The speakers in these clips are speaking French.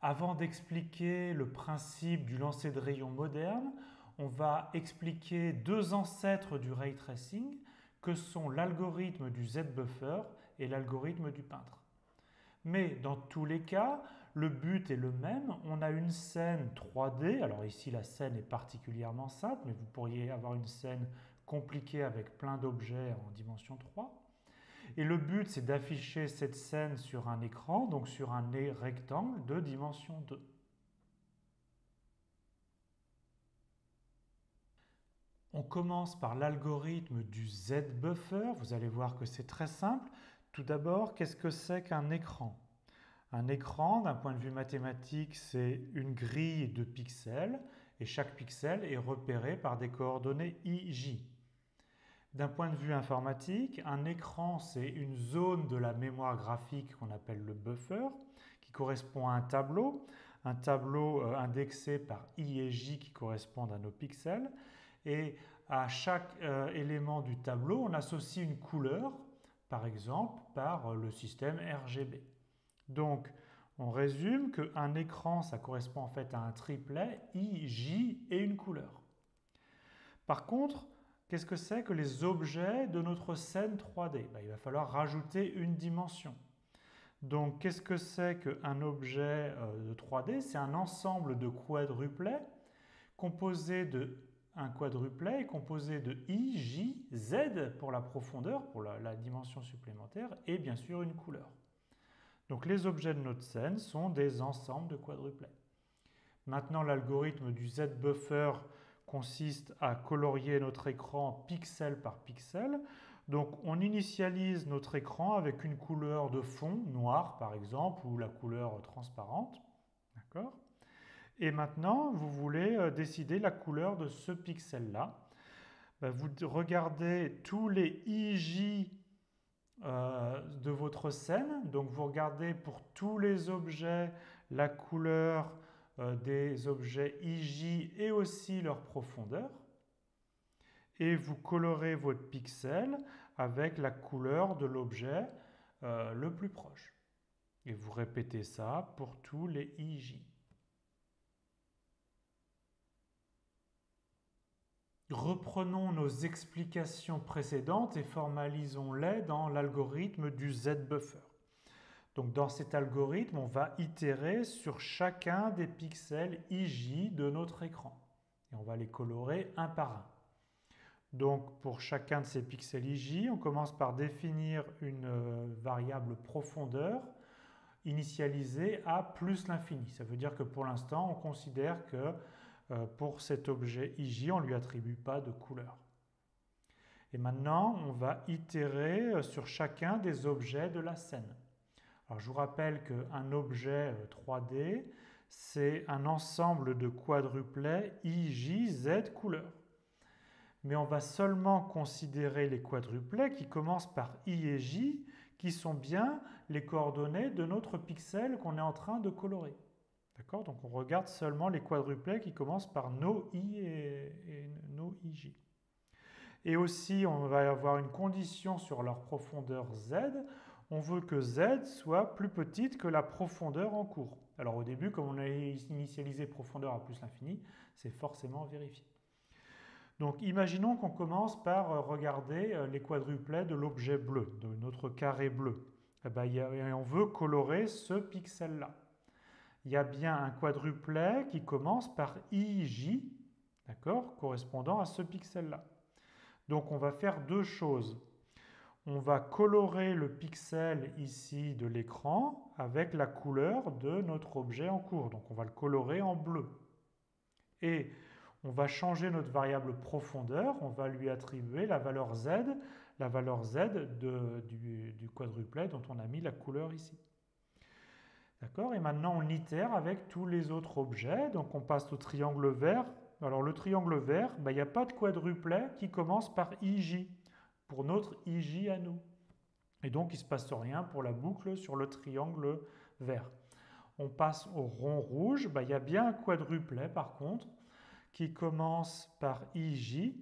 Avant d'expliquer le principe du lancer de rayons moderne, on va expliquer deux ancêtres du ray tracing que sont l'algorithme du Z-buffer et l'algorithme du peintre. Mais dans tous les cas, le but est le même. On a une scène 3D. Alors ici, la scène est particulièrement simple, mais vous pourriez avoir une scène compliquée avec plein d'objets en dimension 3. Et le but, c'est d'afficher cette scène sur un écran, donc sur un rectangle de dimension 2. On commence par l'algorithme du Z-buffer. Vous allez voir que c'est très simple. Tout d'abord, qu'est-ce que c'est qu'un écran? Un écran, d'un point de vue mathématique, c'est une grille de pixels et chaque pixel est repéré par des coordonnées IJ. D'un point de vue informatique, un écran, c'est une zone de la mémoire graphique qu'on appelle le buffer, qui correspond à un tableau indexé par I et J qui correspondent à nos pixels. Et à chaque élément du tableau, on associe une couleur, par exemple par le système RGB. Donc, on résume qu'un écran, ça correspond en fait à un triplet, I, J et une couleur. Par contre, qu'est-ce que c'est que les objets de notre scène 3D? Il va falloir rajouter une dimension. Donc, qu'est-ce que c'est qu'un objet de 3D? C'est un ensemble de quadruplets composé de un quadruplet est composé de I, J, Z pour la profondeur, pour la dimension supplémentaire, et bien sûr une couleur. Donc les objets de notre scène sont des ensembles de quadruplets. Maintenant, l'algorithme du Z-buffer consiste à colorier notre écran pixel par pixel. Donc on initialise notre écran avec une couleur de fond, noir par exemple, ou la couleur transparente. D'accord ? Et maintenant, vous voulez décider la couleur de ce pixel-là. Vous regardez tous les IJ de votre scène. Donc vous regardez pour tous les objets la couleur des objets IJ et aussi leur profondeur. Et vous colorez votre pixel avec la couleur de l'objet le plus proche. Et vous répétez ça pour tous les IJ. Reprenons nos explications précédentes et formalisons-les dans l'algorithme du Z-buffer. Donc dans cet algorithme, on va itérer sur chacun des pixels IJ de notre écran. Et on va les colorer un par un. Donc pour chacun de ces pixels IJ, on commence par définir une variable profondeur initialisée à plus l'infini. Ça veut dire que pour l'instant, on considère que pour cet objet IJ, on ne lui attribue pas de couleur. Et maintenant, on va itérer sur chacun des objets de la scène. Alors, je vous rappelle qu'un objet 3D, c'est un ensemble de quadruplets IJ, Z couleurs. Mais on va seulement considérer les quadruplets qui commencent par I et J, qui sont bien les coordonnées de notre pixel qu'on est en train de colorer. D'accord? Donc on regarde seulement les quadruplets qui commencent par nos I et nos IJ. Et aussi, on va avoir une condition sur leur profondeur Z. On veut que Z soit plus petite que la profondeur en cours. Alors au début, comme on a initialisé profondeur à plus l'infini, c'est forcément vérifié. Donc imaginons qu'on commence par regarder les quadruplets de l'objet bleu, de notre carré bleu. Et on veut colorer ce pixel-là. Il y a bien un quadruplet qui commence par IJ, d'accord, correspondant à ce pixel-là. Donc on va faire deux choses. On va colorer le pixel ici de l'écran avec la couleur de notre objet en cours. Donc on va le colorer en bleu. Et on va changer notre variable profondeur, on va lui attribuer la valeur Z du quadruplet dont on a mis la couleur ici. D'accord? Et maintenant, on itère avec tous les autres objets. Donc, on passe au triangle vert. Alors, le triangle vert, il n'y a pas de quadruplet qui commence par IJ, pour notre IJ à nous. Et donc, il ne se passe rien pour la boucle sur le triangle vert. On passe au rond rouge. Il y a bien un quadruplet, par contre, qui commence par IJ.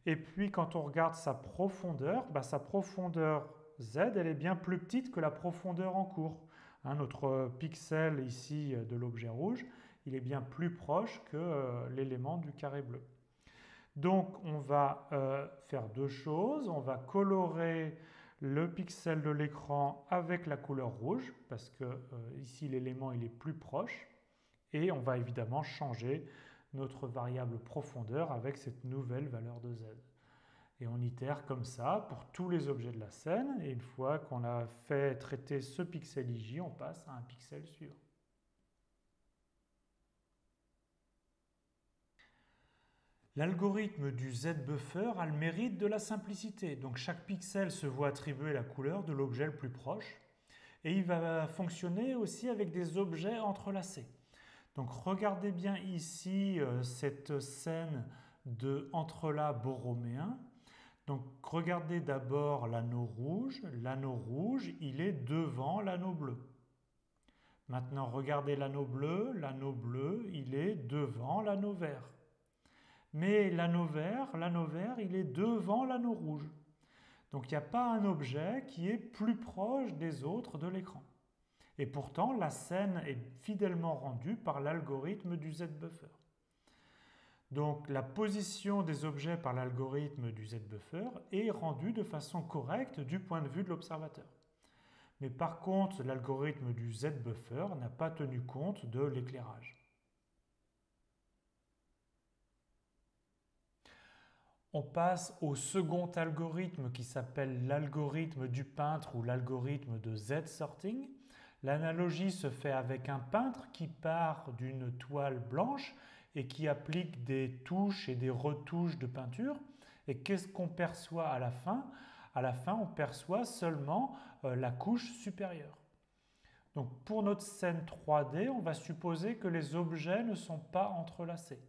Et puis, quand on regarde sa profondeur Z, elle est bien plus petite que la profondeur en cours. Notre pixel ici de l'objet rouge, il est bien plus proche que l'élément du carré bleu. Donc on va faire deux choses. On va colorer le pixel de l'écran avec la couleur rouge, parce que ici l'élément il est plus proche. Et on va évidemment changer notre variable profondeur avec cette nouvelle valeur de z. Et on itère comme ça pour tous les objets de la scène. Et une fois qu'on a fait traiter ce pixel IJ, on passe à un pixel suivant. L'algorithme du Z-buffer a le mérite de la simplicité. Donc chaque pixel se voit attribuer la couleur de l'objet le plus proche. Et il va fonctionner aussi avec des objets entrelacés. Donc regardez bien ici cette scène de entrelacs borroméens. Donc regardez d'abord l'anneau rouge. L'anneau rouge, il est devant l'anneau bleu. Maintenant regardez l'anneau bleu, il est devant l'anneau vert. Mais l'anneau vert, il est devant l'anneau rouge. Donc il n'y a pas un objet qui est plus proche des autres de l'écran. Et pourtant, la scène est fidèlement rendue par l'algorithme du Z-buffer. Donc la position des objets par l'algorithme du Z-buffer est rendue de façon correcte du point de vue de l'observateur. Mais par contre, l'algorithme du Z-buffer n'a pas tenu compte de l'éclairage. On passe au second algorithme qui s'appelle l'algorithme du peintre ou l'algorithme de Z-sorting. L'analogie se fait avec un peintre qui part d'une toile blanche et qui applique des touches et des retouches de peinture. Et qu'est-ce qu'on perçoit à la fin? À la fin, on perçoit seulement la couche supérieure. Donc pour notre scène 3D, on va supposer que les objets ne sont pas entrelacés.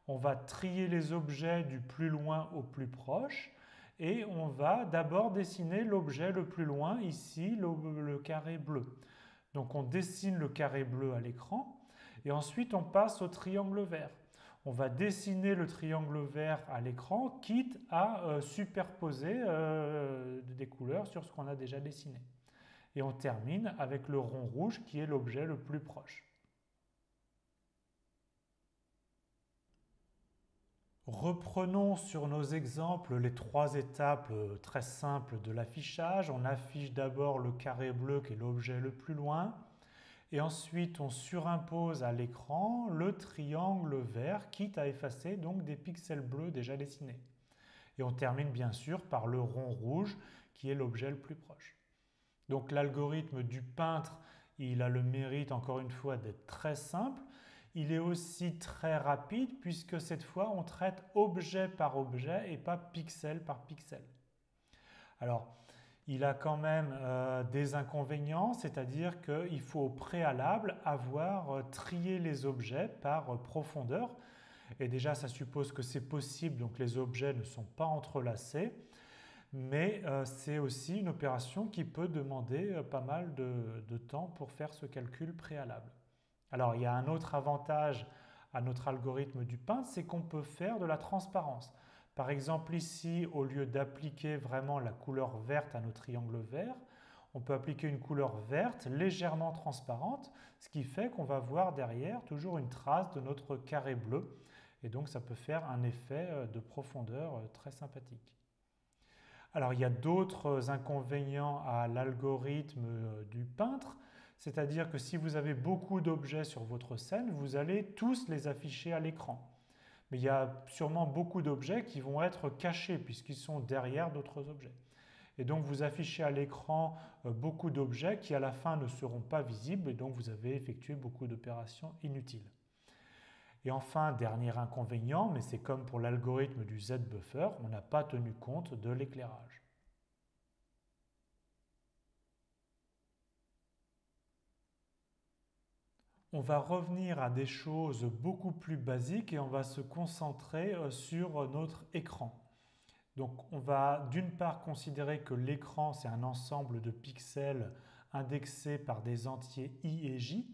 On va trier les objets du plus loin au plus proche et on va d'abord dessiner l'objet le plus loin, ici le carré bleu. Donc on dessine le carré bleu à l'écran et ensuite on passe au triangle vert. On va dessiner le triangle vert à l'écran, quitte à superposer des couleurs sur ce qu'on a déjà dessiné. Et on termine avec le rond rouge qui est l'objet le plus proche. Reprenons sur nos exemples les trois étapes très simples de l'affichage. On affiche d'abord le carré bleu qui est l'objet le plus loin et ensuite on surimpose à l'écran le triangle vert quitte à effacer donc des pixels bleus déjà dessinés. Et on termine bien sûr par le rond rouge qui est l'objet le plus proche. Donc l'algorithme du peintre, il a le mérite encore une fois d'être très simple. Il est aussi très rapide puisque cette fois on traite objet par objet et pas pixel par pixel. Alors il a quand même des inconvénients, c'est-à-dire qu'il faut au préalable avoir trié les objets par profondeur. Et déjà ça suppose que c'est possible, donc les objets ne sont pas entrelacés. Mais c'est aussi une opération qui peut demander pas mal de temps pour faire ce calcul préalable. Alors il y a un autre avantage à notre algorithme du peintre, c'est qu'on peut faire de la transparence. Par exemple ici, au lieu d'appliquer vraiment la couleur verte à notre triangle vert, on peut appliquer une couleur verte légèrement transparente, ce qui fait qu'on va voir derrière toujours une trace de notre carré bleu. Et donc ça peut faire un effet de profondeur très sympathique. Alors il y a d'autres inconvénients à l'algorithme du peintre, c'est-à-dire que si vous avez beaucoup d'objets sur votre scène, vous allez tous les afficher à l'écran. Mais il y a sûrement beaucoup d'objets qui vont être cachés puisqu'ils sont derrière d'autres objets. Et donc vous affichez à l'écran beaucoup d'objets qui à la fin ne seront pas visibles et donc vous avez effectué beaucoup d'opérations inutiles. Et enfin, dernier inconvénient, mais c'est comme pour l'algorithme du Z-buffer, on n'a pas tenu compte de l'éclairage. On va revenir à des choses beaucoup plus basiques et on va se concentrer sur notre écran. Donc on va d'une part considérer que l'écran c'est un ensemble de pixels indexés par des entiers i et j.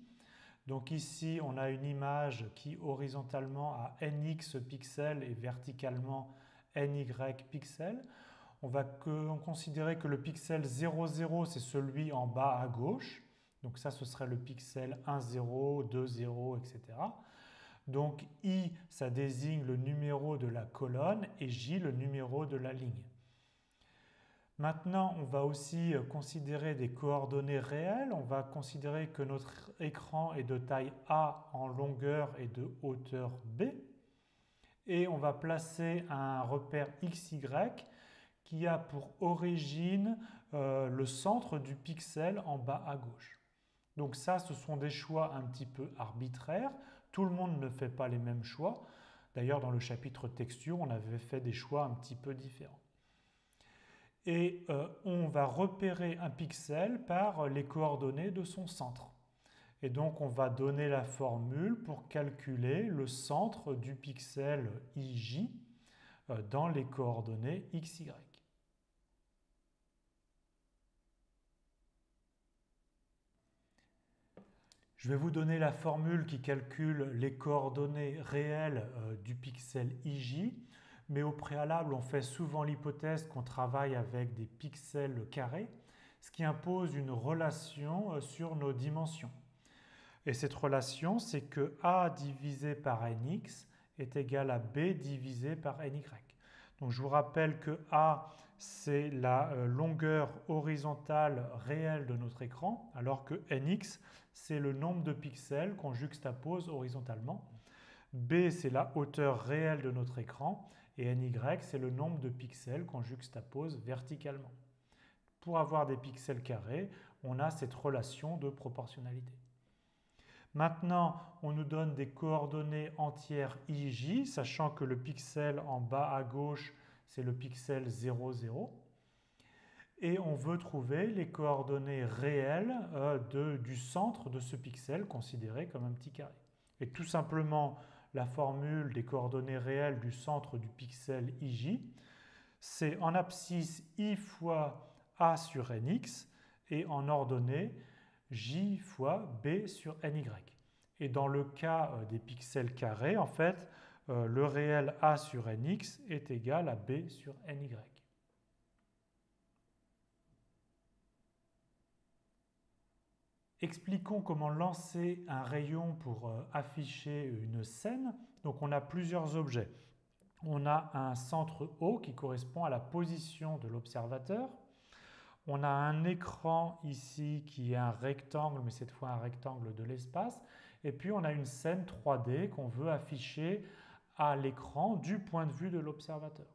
Donc ici, on a une image qui horizontalement a nx pixels et verticalement ny pixels. On va considérer que le pixel 0,0 c'est celui en bas à gauche. Donc ça, ce serait le pixel 1, 0, 2, 0, etc. Donc I, ça désigne le numéro de la colonne et J, le numéro de la ligne. Maintenant, on va aussi considérer des coordonnées réelles. On va considérer que notre écran est de taille A en longueur et de hauteur B. Et on va placer un repère XY qui a pour origine le centre du pixel en bas à gauche. Donc ça, ce sont des choix un petit peu arbitraires. Tout le monde ne fait pas les mêmes choix. D'ailleurs, dans le chapitre texture, on avait fait des choix un petit peu différents. Et on va repérer un pixel par les coordonnées de son centre. Et donc, on va donner la formule pour calculer le centre du pixel IJ dans les coordonnées XY. Je vais vous donner la formule qui calcule les coordonnées réelles du pixel IJ, mais au préalable, on fait souvent l'hypothèse qu'on travaille avec des pixels carrés, ce qui impose une relation sur nos dimensions. Et cette relation, c'est que A divisé par Nx est égal à B divisé par Ny. Donc je vous rappelle que A, c'est la longueur horizontale réelle de notre écran, alors que Nx, c'est le nombre de pixels qu'on juxtapose horizontalement. B, c'est la hauteur réelle de notre écran, et Ny, c'est le nombre de pixels qu'on juxtapose verticalement. Pour avoir des pixels carrés, on a cette relation de proportionnalité. Maintenant, on nous donne des coordonnées entières IJ, sachant que le pixel en bas à gauche, c'est le pixel 0, 0. Et on veut trouver les coordonnées réelles du centre de ce pixel, considéré comme un petit carré. Et tout simplement, la formule des coordonnées réelles du centre du pixel IJ, c'est en abscisse I fois A sur Nx, et en ordonnée, J fois B sur Ny. Et dans le cas des pixels carrés, en fait, le réel A sur Nx est égal à B sur Ny. Expliquons comment lancer un rayon pour afficher une scène. Donc on a plusieurs objets. On a un centre O qui correspond à la position de l'observateur. On a un écran ici qui est un rectangle, mais cette fois un rectangle de l'espace. Et puis on a une scène 3D qu'on veut afficher à l'écran du point de vue de l'observateur.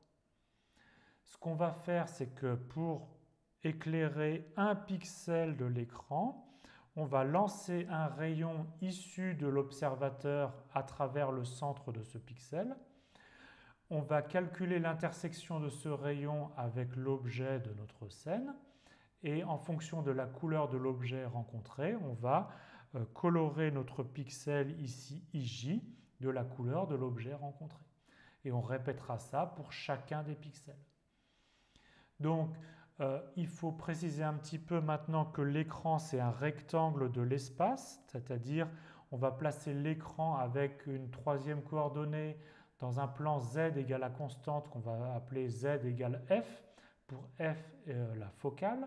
Ce qu'on va faire, c'est que pour éclairer un pixel de l'écran, on va lancer un rayon issu de l'observateur à travers le centre de ce pixel. On va calculer l'intersection de ce rayon avec l'objet de notre scène. Et en fonction de la couleur de l'objet rencontré, on va colorer notre pixel ici IJ de la couleur de l'objet rencontré. Et on répétera ça pour chacun des pixels. Donc, il faut préciser un petit peu maintenant que l'écran, c'est un rectangle de l'espace, c'est-à-dire on va placer l'écran avec une troisième coordonnée dans un plan Z égale à constante qu'on va appeler Z égale F, pour F la focale.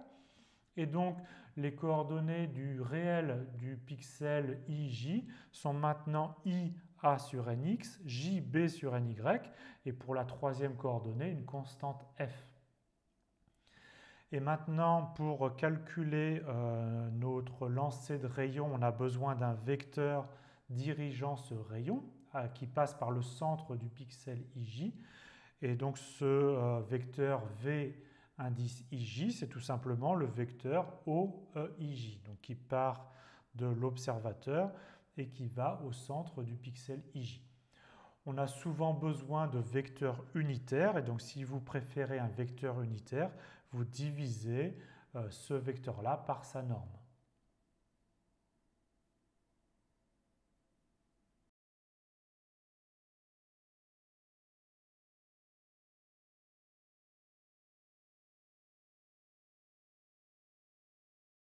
Et donc, les coordonnées du réel du pixel IJ sont maintenant IA sur NX, JB sur NY, et pour la troisième coordonnée, une constante F. Et maintenant, pour calculer notre lancer de rayon, on a besoin d'un vecteur dirigeant ce rayon qui passe par le centre du pixel IJ. Et donc, ce vecteur V indice IJ, c'est tout simplement le vecteur OEIJ, donc qui part de l'observateur et qui va au centre du pixel IJ. On a souvent besoin de vecteurs unitaires, et donc si vous préférez un vecteur unitaire, vous divisez ce vecteur-là par sa norme.